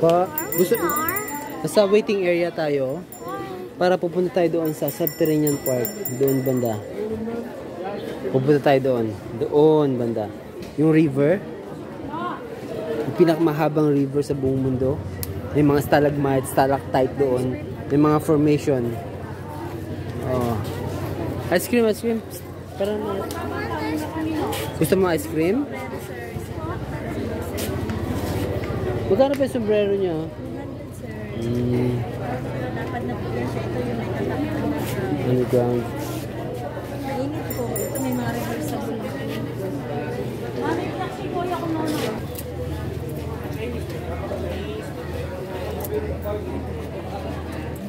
Pa, gusto, nasa waiting area tayo para pupunta tayo doon sa Subterranean Park. Doon banda. Pupunta tayo doon. Doon banda. Yung river. Yung pinakamahabang river sa buong mundo. May mga stalagmite, stalactite doon. May mga formation. Oh. Ice cream, ice cream. Para na. Gusto mo ice cream? Magkano pa yung sombrero niya? Dapat na siya. Ito yung may tatak. Underground. Mainit po. Ito may mga reversible. Mami, taxi ko ako muna.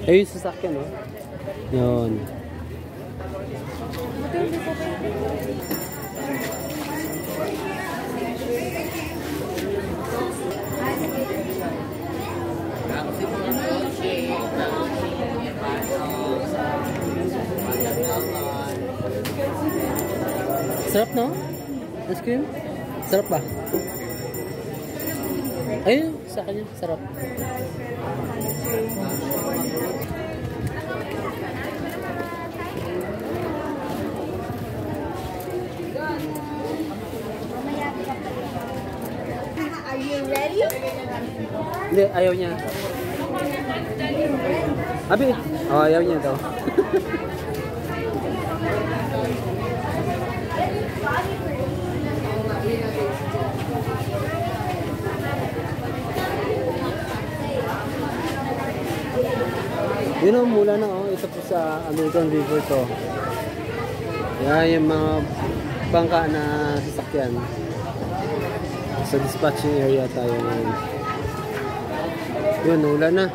Ayun yung sasakyan, no? Yun. Sarap, no? Ice cream? Sarap ba? Ayun, sa kanya, sarap. Are you ready? Hindi, ayaw niya. Abi, oh, ayaw niya daw. Yun o, mula na oh. Ito po sa American River to. Yan yung mga bangka na sasakyan. Sa dispatching area tayo ngayon. Yun, ulan na.